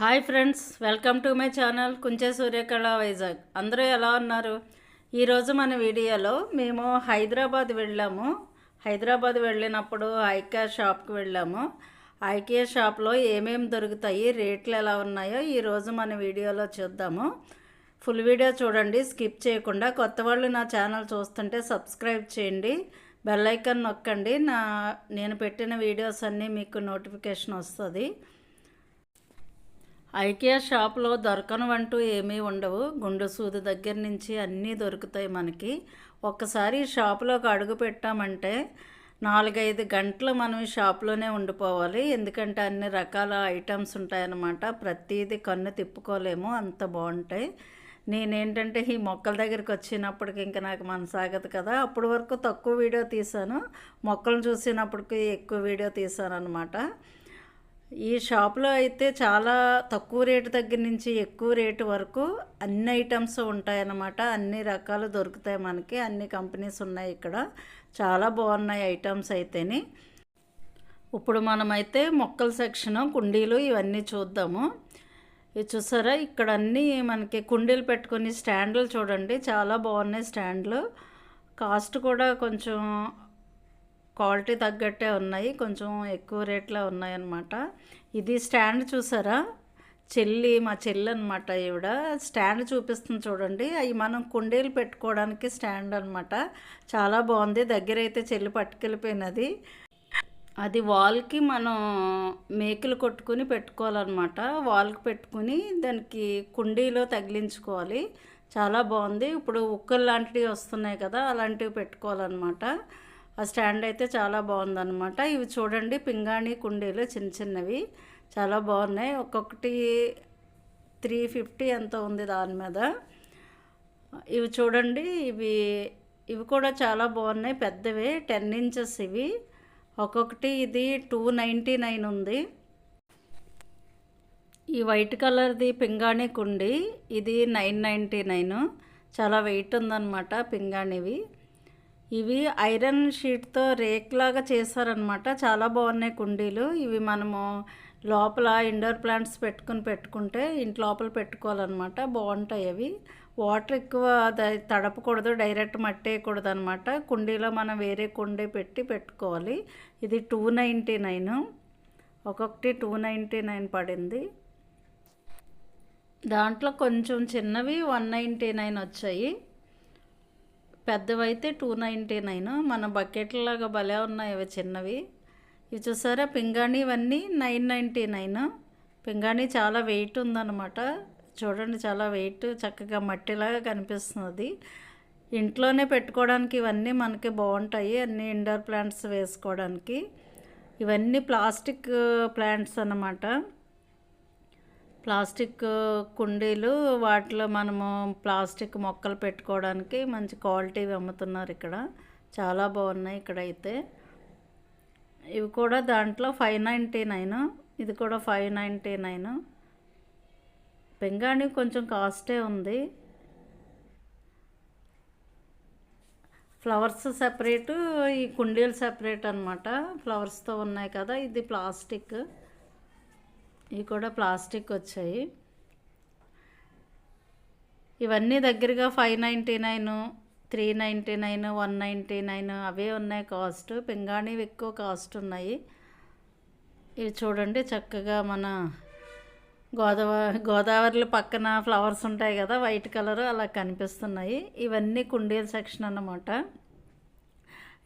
Hi friends, welcome to my channel Kunche Suryakala Vizag. అందరూ ఎలా ఉన్నారు? ఈరోజు మన వీడియోలో మేము హైదరాబాద్ వెళ్ళాము. హైదరాబాద్ వెళ్ళినప్పుడు ఐకియా షాప్కి వెళ్ళాము. ఐకియా షాప్లో ఏమేమి దొరుకుతాయి, రేట్లు ఎలా ఉన్నాయో ఈరోజు మన వీడియోలో చూద్దాము. ఫుల్ వీడియో చూడండి, స్కిప్ చేయకుండా. కొత్త వాళ్ళు నా ఛానల్ చూస్తుంటే సబ్స్క్రైబ్ చేయండి, బెల్ ఐకాన్ నొక్కండి. నేను పెట్టిన వీడియోస్ అన్నీ మీకు నోటిఫికేషన్ వస్తుంది. ఐకియా షాప్లో దొరకనివంటూ ఏమీ ఉండవు. గుండు సూది దగ్గర నుంచి అన్నీ దొరుకుతాయి మనకి. ఒక్కసారి షాపులోకి అడుగు పెట్టామంటే 4-5 గంటలు మనం ఈ షాప్లోనే ఉండిపోవాలి. ఎందుకంటే అన్ని రకాల ఐటమ్స్ ఉంటాయన్నమాట. ప్రతిదీ కన్ను తిప్పుకోలేము, అంత బాగుంటాయి. నేనేంటంటే ఈ మొక్కల దగ్గరికి వచ్చినప్పటికి ఇంకా నాకు మనసాగదు కదా. అప్పటి వరకు తక్కువ వీడియో తీశాను, మొక్కలను చూసినప్పటికి ఎక్కువ వీడియో తీశాను అనమాట. ఈ షాప్లో అయితే చాలా తక్కువ రేటు దగ్గర నుంచి ఎక్కువ రేటు వరకు అన్ని ఐటమ్స్ ఉంటాయన్నమాట. అన్ని రకాలు దొరుకుతాయి మనకి, అన్ని కంపెనీస్ ఉన్నాయి ఇక్కడ. చాలా బాగున్నాయి ఐటమ్స్ అయితేని. ఇప్పుడు మనమైతే మొక్కల సెక్షన్, కుండీలు ఇవన్నీ చూద్దాము. ఇది చూసారా, ఇక్కడ అన్నీ మనకి కుండీలు పెట్టుకుని స్టాండ్లు చూడండి, చాలా బాగున్నాయి స్టాండ్లు. కాస్ట్ కూడా కొంచెం క్వాలిటీ తగ్గట్టే ఉన్నాయి, కొంచెం ఎక్కువ రేట్లో ఉన్నాయన్నమాట. ఇది స్టాండ్ చూసారా, మా చెల్లి అనమాట. ఈవిడ స్టాండ్ చూపిస్తుంది చూడండి. అవి మనం కుండీలు పెట్టుకోవడానికి స్టాండ్ అనమాట. చాలా బాగుంది. దగ్గర అయితే చెల్లి పట్టుకెళ్ళిపోయినది. అది వాల్కి మనం మేకులు కొట్టుకుని పెట్టుకోవాలన్నమాట. వాల్కి పెట్టుకుని దానికి కుండీలో తగిలించుకోవాలి. చాలా బాగుంది. ఇప్పుడు ఉక్కలు లాంటివి వస్తున్నాయి కదా, అలాంటివి పెట్టుకోవాలన్నమాట. ఆ స్టాండ్ అయితే చాలా బాగుందన్నమాట. ఇవి చూడండి, పింగాణి కుండీలు చిన్న చిన్నవి చాలా బాగున్నాయి. ఒక్కొక్కటి 350 ఎంత ఉంది దాని మీద. ఇవి చూడండి, ఇవి కూడా చాలా బాగున్నాయి, పెద్దవే, 10 ఇంచెస్ ఇవి. ఒక్కొక్కటి ఇది 299 ఉంది. ఈ వైట్ కలర్ది పింగాణి కుండి, ఇది 999. చాలా వెయిట్ ఉందన్నమాట పింగాణివి. ఇవి ఐరన్ షీట్తో రేక్లాగా చేశారనమాట. చాలా బాగున్నాయి కుండీలు. ఇవి మనము లోపల ఇండోర్ ప్లాంట్స్ పెట్టుకుంటే ఇంటి లోపల పెట్టుకోవాలన్నమాట. బాగుంటాయి అవి. వాటర్ ఎక్కువ తడపకూడదు, డైరెక్ట్ మట్టేయకూడదు అనమాట. కుండీలో మనం వేరే కుండీ పెట్టుకోవాలి. ఇది 299, ఒక్కొక్కటి 299 పడింది. దాంట్లో కొంచెం చిన్నవి 199 వచ్చాయి, పెద్దవైతే 299. మన బకెట్లాగా భలే ఉన్నాయి అవి చిన్నవి. ఇవి చూసారా, పింగాణి ఇవన్నీ 999. పింగాణి చాలా వెయిట్ ఉందన్నమాట. చూడండి, చాలా వెయిట్, చక్కగా మట్టిలాగా కనిపిస్తుంది. ఇంట్లోనే పెట్టుకోవడానికి ఇవన్నీ మనకి బాగుంటాయి, అన్ని ఇండోర్ ప్లాంట్స్ వేసుకోవడానికి. ఇవన్నీ ప్లాస్టిక్ ప్లాంట్స్ అన్నమాట. ప్లాస్టిక్ కుండీలు, వాటిలో మనము ప్లాస్టిక్ మొక్కలు పెట్టుకోవడానికి మంచి క్వాలిటీ అమ్ముతున్నారు ఇక్కడ. చాలా బాగున్నాయి ఇక్కడైతే. ఇవి కూడా దాంట్లో 599, ఇది కూడా 599. పింగాణి కొంచెం కాస్టే ఉంది. ఫ్లవర్స్ సెపరేటు, ఈ కుండీలు సెపరేట్ అనమాట. ఫ్లవర్స్తో ఉన్నాయి కదా, ఇది ప్లాస్టిక్. ఇవి కూడా ప్లాస్టిక్ వచ్చాయి. ఇవన్నీ దగ్గరగా 599, 399, 199 అవే ఉన్నాయి కాస్ట్. పింగాణివి ఎక్కువ కాస్ట్ ఉన్నాయి. ఇవి చూడండి, చక్కగా మన గోదావరిలో పక్కన ఫ్లవర్స్ ఉంటాయి కదా, వైట్ కలర్ అలా కనిపిస్తున్నాయి. ఇవన్నీ కుండీల సెక్షన్ అన్నమాట.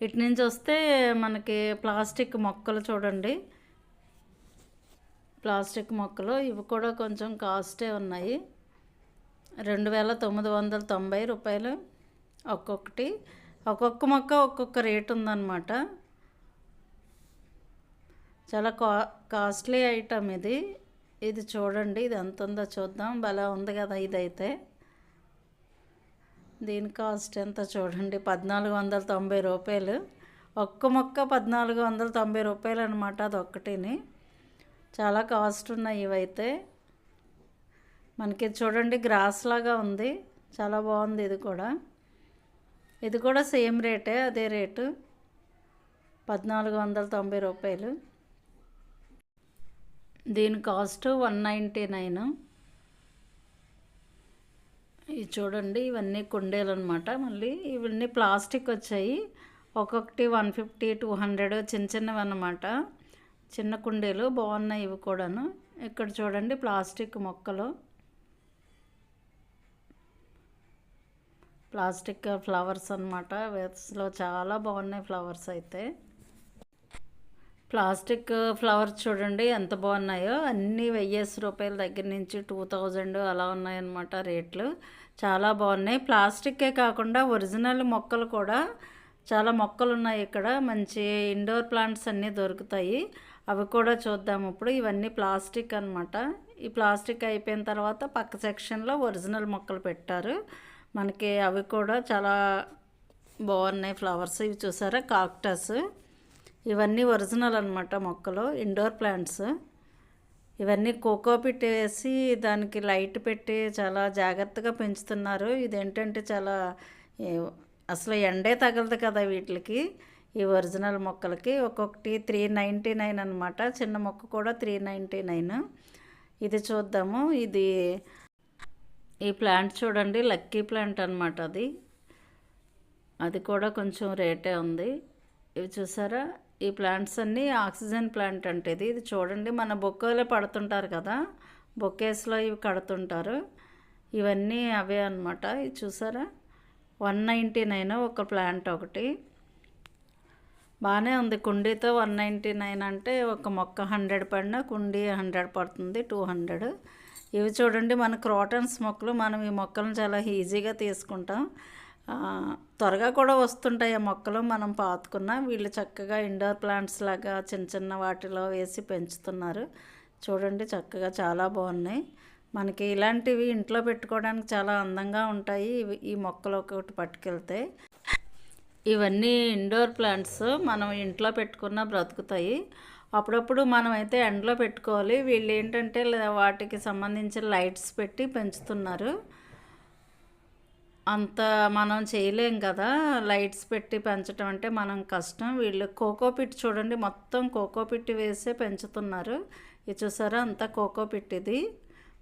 ఇటు నుంచి వస్తే మనకి ప్లాస్టిక్ మొక్కలు చూడండి, ప్లాస్టిక్ మొక్కలు. ఇవి కూడా కొంచెం కాస్టే ఉన్నాయి, 2990 రూపాయలు ఒక్కొక్కటి. ఒక్కొక్క మొక్క ఒక్కొక్క రేటు ఉందన్నమాట. చాలా కాస్ట్లీ ఐటమ్ ఇది. ఇది చూడండి, ఇది ఎంత ఉందో చూద్దాం. భలే ఉంది కదా ఇదైతే. దీని కాస్ట్ ఎంత చూడండి, 1490 రూపాయలు. ఒక్క మొక్క 1490 రూపాయలు అనమాట, అది ఒక్కటిని. చాలా కాస్ట్ ఉన్నాయి ఇవైతే. మనకి చూడండి, గ్రాస్ లాగా ఉంది, చాలా బాగుంది. ఇది కూడా సేమ్ రేటే, అదే రేటు, 1490 రూపాయలు. దీని కాస్ట్ 199. ఇవి చూడండి, ఇవన్నీ కుండీలు అనమాట. మళ్ళీ ఇవన్నీ ప్లాస్టిక్ వచ్చాయి. ఒక్కొక్కటి 150, 200 చిన్న చిన్నవి అన్నమాట. చిన్న కుండీలు బాగున్నాయి ఇవి కూడాను. ఇక్కడ చూడండి ప్లాస్టిక్ మొక్కలు, ప్లాస్టిక్ ఫ్లవర్స్ అనమాట. వేస్లో చాలా బాగున్నాయి ఫ్లవర్స్ అయితే. ప్లాస్టిక్ ఫ్లవర్స్ చూడండి ఎంత బాగున్నాయో. అన్నీ 1000 రూపాయల దగ్గర నుంచి 2000 అలా ఉన్నాయన్నమాట రేట్లు. చాలా బాగున్నాయి. ప్లాస్టిక్కే కాకుండా ఒరిజినల్ మొక్కలు కూడా చాలా మొక్కలు ఉన్నాయి ఇక్కడ. మంచి ఇండోర్ ప్లాంట్స్ అన్నీ దొరుకుతాయి. అవి కూడా చూద్దాం ఇప్పుడు. ఇవన్నీ ప్లాస్టిక్ అనమాట. ఈ ప్లాస్టిక్ అయిపోయిన తర్వాత పక్క సెక్షన్లో ఒరిజినల్ మొక్కలు పెట్టారు మనకి. అవి కూడా చాలా బాగున్నాయి ఫ్లవర్స్. ఇవి చూసారా కాక్టస్, ఇవన్నీ ఒరిజినల్ అనమాట మొక్కలు, ఇండోర్ ప్లాంట్స్. ఇవన్నీ కోకోపిట్ వేసి దానికి లైట్ పెట్టి చాలా జాగ్రత్తగా పెంచుతున్నారు. ఇదేంటంటే చాలా అసలు ఎండే తగలదు కదా వీటికి, ఈ ఒరిజినల్ మొక్కలకి. ఒక్కొక్కటి 399 అనమాట. చిన్న మొక్క కూడా 399. ఇది చూద్దాము. ఈ ప్లాంట్ చూడండి, లక్కీ ప్లాంట్ అనమాట. అది కూడా కొంచెం రేటే ఉంది. ఇవి చూసారా, ఈ ప్లాంట్స్ అన్నీ ఆక్సిజన్ ప్లాంట్ అంటే ఇది చూడండి, మన బొకేలో పడుతుంటారు కదా, బొకేస్లో ఇవి కడుతుంటారు. ఇవన్నీ అవే అనమాట. ఇది చూసారా 199 ఒక ప్లాంట్ ఒకటి. బాగానే ఉంది. కుండీతో 199 అంటే ఒక మొక్క 100 పడినా కుండీ 100 పడుతుంది, 200. ఇవి చూడండి మన క్రోటన్స్ మొక్కలు. మనం ఈ మొక్కలను చాలా ఈజీగా తీసుకుంటాం, త్వరగా కూడా వస్తుంటాయి ఆ మొక్కలు మనం పాతుకున్న. వీళ్ళు చక్కగా ఇండోర్ ప్లాంట్స్ లాగా చిన్న చిన్న వాటిలో వేసి పెంచుతున్నారు. చూడండి చక్కగా చాలా బాగున్నాయి. మనకి ఇలాంటివి ఇంట్లో పెట్టుకోవడానికి చాలా అందంగా ఉంటాయి. ఈ మొక్కలు ఒకటి పట్టుకెళ్తే. ఇవన్నీ ఇండోర్ ప్లాంట్స్ మనం ఇంట్లో పెట్టుకున్న బ్రతుకుతాయి. అప్పుడప్పుడు మనం అయితే ఎండలో పెట్టుకోవాలి. వీళ్ళు ఏంటంటే వాటికి సంబంధించిన లైట్స్ పెట్టి పెంచుతున్నారు. అంత మనం చేయలేం కదా, లైట్స్ పెట్టి పెంచడం అంటే మనం కష్టం. వీళ్ళు కోకోపిట్ చూడండి, మొత్తం కోకోపిట్ వేసే పెంచుతున్నారు. ఇది చూసారా అంతా కోకోపిట్. ఇది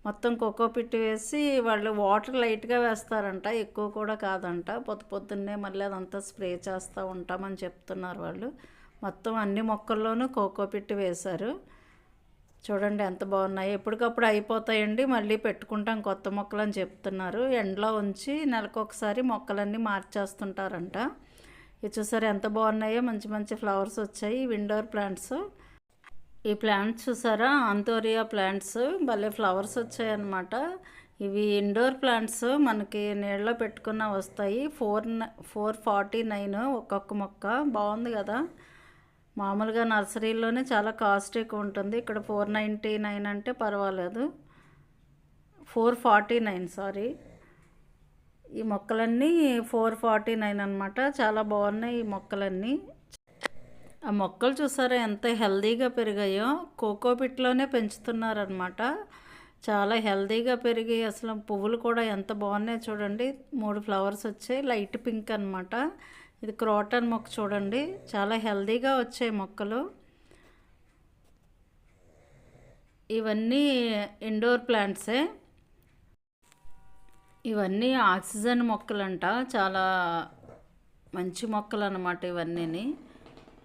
మొత్తం కోకోపిట్ వేసి వాళ్ళు వాటర్ లైట్గా వేస్తారంట, ఎక్కువ కూడా కాదంట. పొద్దున్నే మళ్ళీ అదంతా స్ప్రే చేస్తూ ఉంటామని చెప్తున్నారు వాళ్ళు. మొత్తం అన్ని మొక్కల్లోనూ కోకోపిట్ వేశారు. చూడండి ఎంత బాగున్నాయి. ఎప్పటికప్పుడు అయిపోతాయండి, మళ్ళీ పెట్టుకుంటాం కొత్త మొక్కలు అని చెప్తున్నారు. ఎండలో ఉంచి నెలకొకసారి మొక్కలన్నీ మార్చేస్తుంటారంట. ఇది చూసారు ఎంత బాగున్నాయో, మంచి మంచి ఫ్లవర్స్ వచ్చాయి. Indoor plants. ఈ ప్లాంట్స్ చూసారా ఆంతోరియా ప్లాంట్స్, భలే ఫ్లవర్స్ వచ్చాయన్నమాట. ఇవి ఇండోర్ ప్లాంట్స్ మనకి నీళ్ళలో పెట్టుకున్న వస్తాయి. 449 ఒక్కొక్క మొక్క. బాగుంది కదా. మామూలుగా నర్సరీలోనే చాలా కాస్ట్ ఎక్కువ ఉంటుంది, ఇక్కడ 499 అంటే పర్వాలేదు. 449 సారీ. ఈ మొక్కలన్నీ 449 అనమాట. చాలా బాగున్నాయి ఈ మొక్కలన్నీ. ఆ మొక్కలు చూసారా ఎంత హెల్దీగా పెరిగాయో. కోకోపిట్లోనే పెంచుతున్నారనమాట. చాలా హెల్దీగా పెరిగి అసలు పువ్వులు కూడా ఎంత బాగున్నాయి చూడండి. 3 ఫ్లవర్స్ వచ్చాయి, లైట్ పింక్ అనమాట. ఇది క్రోటన్ మొక్క చూడండి, చాలా హెల్దీగా వచ్చాయి మొక్కలు. ఇవన్నీ ఇండోర్ ప్లాంట్సే. ఇవన్నీ ఆక్సిజన్ మొక్కలంట, చాలా మంచి మొక్కలు అన్నమాట ఇవన్నీ.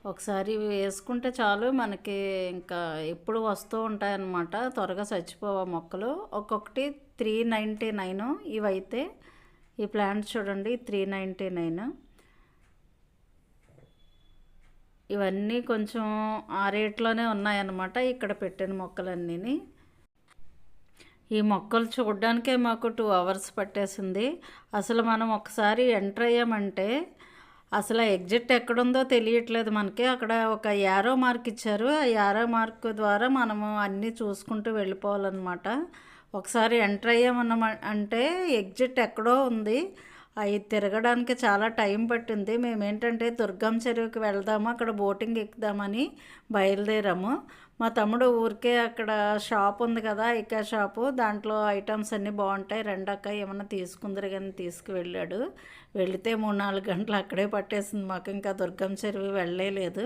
ఒకసారి వేసుకుంటే చాలు మనకి ఇంకా ఎప్పుడు వస్తూ ఉంటాయన్నమాట, త్వరగా చచ్చిపోవా మొక్కలు. ఒక్కొక్కటి 399 ఇవైతే. ఈ ప్లాంట్స్ చూడండి 399. ఇవన్నీ కొంచెం ఆ రేట్లోనే ఉన్నాయన్నమాట ఇక్కడ పెట్టిన మొక్కలన్నీ. ఈ మొక్కలు చూడడానికే మాకు 2 hours పట్టేసింది. అసలు మనం ఒకసారి ఎంటర్ అయ్యామంటే అసలు ఎగ్జిట్ ఎక్కడుందో తెలియట్లేదు మనకి. అక్కడ ఒక యారో మార్క్ ఇచ్చారు, ఆ యారో మార్క్ ద్వారా మనము అన్నీ చూసుకుంటూ వెళ్ళిపోవాలన్నమాట. ఒకసారి ఎంటర్ అయ్యామన్నమాట ఎగ్జిట్ ఎక్కడో ఉంది. అవి తిరగడానికి చాలా టైం పట్టింది. మేమేంటంటే దుర్గం చెరువుకి వెళ్దాము, అక్కడ బోటింగ్ ఎక్కుదామని బయలుదేరాము. మా తమ్ముడు ఊరికే అక్కడ షాప్ ఉంది కదా, ఇకా షాపు, దాంట్లో ఐటమ్స్ అన్నీ బాగుంటాయి, రెండక్క ఏమన్నా తీసుకుందరు కానీ తీసుకువెళ్ళాడు. వెళితే 3-4 గంటలు అక్కడే పట్టేసింది మాకు. ఇంకా దుర్గం చెరువు వెళ్ళలేదు.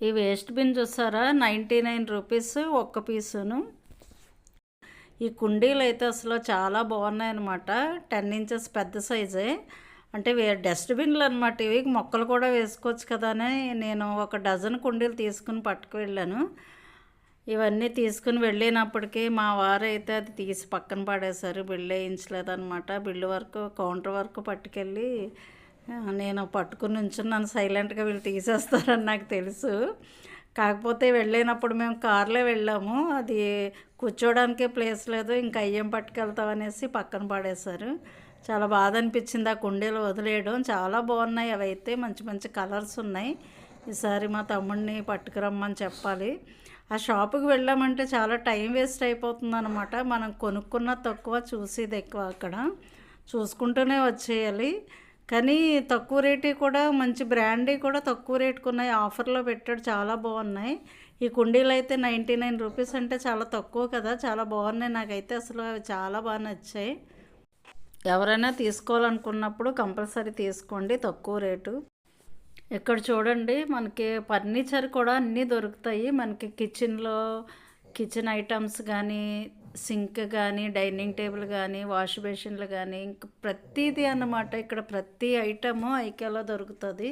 ఈ వేస్ట్ బిన్ చూసారా, 99 రూపీస్ ఒక్క పీసును. ఈ కుండీలు అయితే అసలు చాలా బాగున్నాయి అన్నమాట. 10 ఇంచెస్ పెద్ద సైజే. అంటే డస్ట్బిన్లు అనమాట ఇవి. మొక్కలు కూడా వేసుకోవచ్చు కదా అని నేను ఒక డజన్ కుండీలు తీసుకుని పట్టుకు వెళ్ళాను. ఇవన్నీ తీసుకుని వెళ్ళినప్పటికీ మా వారైతే అది తీసి పక్కన పడేశారు. బిల్లు వేయించలేదన్నమాట. బిల్లు వరకు కౌంటర్ వరకు పట్టుకెళ్ళి నేను పట్టుకుని ఉంచున్నాను సైలెంట్గా, వీళ్ళు తీసేస్తారని నాకు తెలుసు. కాకపోతే వెళ్ళినప్పుడు మేము కార్లో వెళ్ళాము, అది కూర్చోవడానికే ప్లేస్ లేదు, ఇంకా అయ్యం పట్టుకెళ్తామనేసి పక్కన పడేశారు. చాలా బాధ అనిపించింది ఆ కుండీలు వదిలేయడం. చాలా బాగున్నాయి అవి అయితే, మంచి మంచి కలర్స్ ఉన్నాయి. ఈసారి మా తమ్ముడిని పట్టుకురమ్మని చెప్పాలి. ఆ షాపుకి వెళ్ళామంటే చాలా టైం వేస్ట్ అయిపోతుంది అనమాట. మనం కొనుక్కున్న తక్కువ, చూసేది ఎక్కువ. అక్కడ చూసుకుంటూనే వచ్చేయాలి. కానీ తక్కువ రేటు కూడా, మంచి బ్రాండీ కూడా తక్కువ రేటుకు ఉన్నాయి. ఆఫర్లో పెట్టాడు, చాలా బాగున్నాయి. ఈ కుండీలు అయితే 99 రూపీస్ అంటే చాలా తక్కువ కదా, చాలా బాగున్నాయి. నాకైతే అసలు అవి చాలా బాగా నచ్చాయి. ఎవరైనా తీసుకోవాలనుకున్నప్పుడు కంపల్సరీ తీసుకోండి, తక్కువ రేటు. ఇక్కడ చూడండి, మనకి ఫర్నిచర్ కూడా అన్నీ దొరుకుతాయి. మనకి కిచెన్ ఐటమ్స్ కానీ, సింక్ కానీ, డైనింగ్ టేబుల్ కానీ, వాష్ బేసిన్లు కానీ, ఇంక ప్రతిదీ అన్నమాట. ఇక్కడ ప్రతి ఐటము ఐక్యాలో దొరుకుతుంది.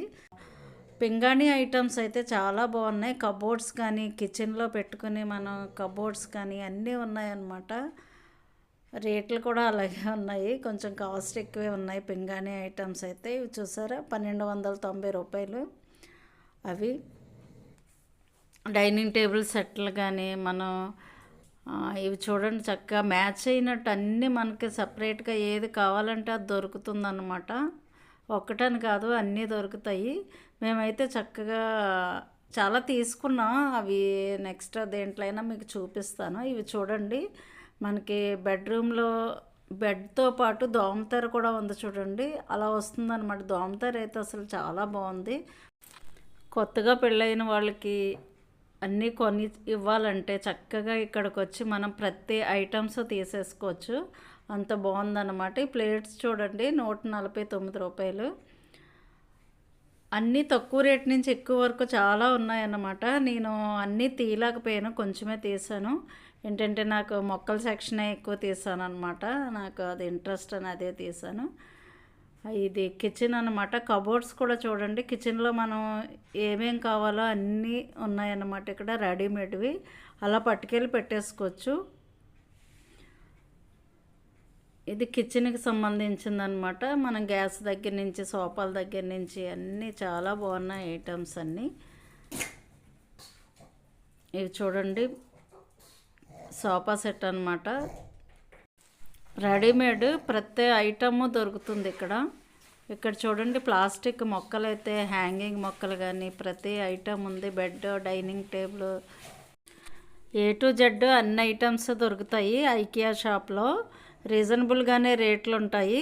పింగాణి ఐటమ్స్ అయితే చాలా బాగున్నాయి. కబోర్డ్స్ కానీ, కిచెన్లో పెట్టుకుని మనం కబోర్డ్స్ కానీ అన్నీ ఉన్నాయన్నమాట. రేట్లు కూడా అలాగే ఉన్నాయి, కొంచెం కాస్ట్ ఎక్కువే ఉన్నాయి పింగాణి ఐటమ్స్ అయితే. ఇవి చూసారా, 1290 రూపాయలు. అవి డైనింగ్ టేబుల్ సెట్లు కానీ, మనం ఇవి చూడండి, చక్కగా మ్యాచ్ అయినట్టు అన్నీ మనకి సపరేట్గా ఏది కావాలంటే అది దొరుకుతుందన్నమాట. ఒక్కటని కాదు, అన్నీ దొరుకుతాయి. మేమైతే చక్కగా చాలా తీసుకున్నాం. అవి నెక్స్ట్ దేంట్లో అయినా మీకు చూపిస్తాను. ఇవి చూడండి, మనకి బెడ్రూమ్లో బెడ్తో పాటు దోమతెర కూడా ఉంది చూడండి, అలా వస్తుందన్నమాట. దోమతెర అయితే అసలు చాలా బాగుంది. కొత్తగా పెళ్ళైన వాళ్ళకి అన్నీ కొని ఇవ్వాలంటే చక్కగా ఇక్కడికి వచ్చి మనం ప్రతి ఐటమ్స్ తీసేసుకోవచ్చు, అంత బాగుందన్నమాట. ఈ ప్లేట్స్ చూడండి, 149 రూపాయలు. అన్నీ తక్కువ రేట్ నుంచి ఎక్కువ వరకు చాలా ఉన్నాయన్నమాట. నేను అన్నీ తీయలేకపోయాను, కొంచెమే తీసాను. ఏంటంటే నాకు మొక్కల సెక్షనే ఎక్కువ తీసాను అనమాట. నాకు అది ఇంట్రెస్ట్ అని అదే తీసాను. ఇది కిచెన్ అనమాట. కబోర్డ్స్ కూడా చూడండి, కిచెన్లో మనం ఏమేం కావాలో అన్నీ ఉన్నాయన్నమాట. ఇక్కడ రెడీమేడ్వి అలా పట్టుకెళ్ళి పెట్టేసుకోవచ్చు. ఇది కిచెన్కి సంబంధించిందనమాట. మనం గ్యాస్ దగ్గర నుంచి, సోఫాల దగ్గర నుంచి అన్నీ చాలా బాగున్నాయి ఐటమ్స్ అన్నీ. ఇవి చూడండి, సోఫా సెట్ అనమాట. రెడీమేడ్ ప్రతి ఐటము దొరుకుతుంది ఇక్కడ. ఇక్కడ చూడండి, ప్లాస్టిక్ మొక్కలు అయితే, హ్యాంగింగ్ మొక్కలు కానీ ప్రతి ఐటమ్ ఉంది. Bed, dining table, A to Z అన్ని ఐటమ్స్ దొరుకుతాయి ఐకియా షాప్లో. రీజనబుల్గానే రేట్లు ఉంటాయి,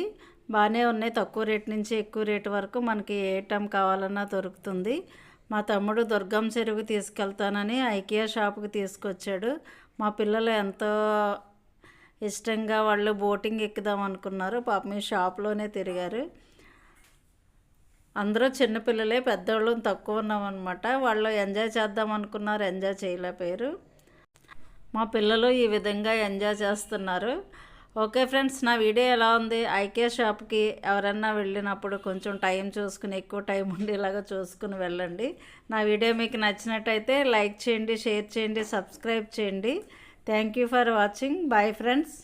బాగానే ఉన్నాయి. తక్కువ రేట్ నుంచి ఎక్కువ రేటు వరకు మనకి ఏ ఐటమ్ కావాలన్నా దొరుకుతుంది. మా తమ్ముడు దుర్గం చెరువుకి తీసుకెళ్తానని ఐకియా షాప్కి తీసుకొచ్చాడు. మా పిల్లలు ఎంతో ఇష్టంగా వాళ్ళు బోటింగ్ ఎక్కుదాం అనుకున్నారు. పాపం ఈ షాప్లోనే తిరిగారు. అందరూ చిన్నపిల్లలే, పెద్దవాళ్ళు తక్కువ ఉన్నామన్నమాట. వాళ్ళు ఎంజాయ్ చేద్దాం అనుకున్నారు, ఎంజాయ్ చేయలేకపోయారు. మా పిల్లలు ఈ విధంగా ఎంజాయ్ చేస్తున్నారు. ఓకే ఫ్రెండ్స్, నా వీడియో ఎలా ఉంది? ఐకియా షాప్కి ఎవరన్నా వెళ్ళినప్పుడు కొంచెం టైం చూసుకుని, ఎక్కువ టైం ఉండేలాగా చూసుకుని వెళ్ళండి. నా వీడియో మీకు నచ్చినట్టయితే లైక్ చేయండి, షేర్ చేయండి, సబ్స్క్రైబ్ చేయండి. Thank you for watching. Bye friends.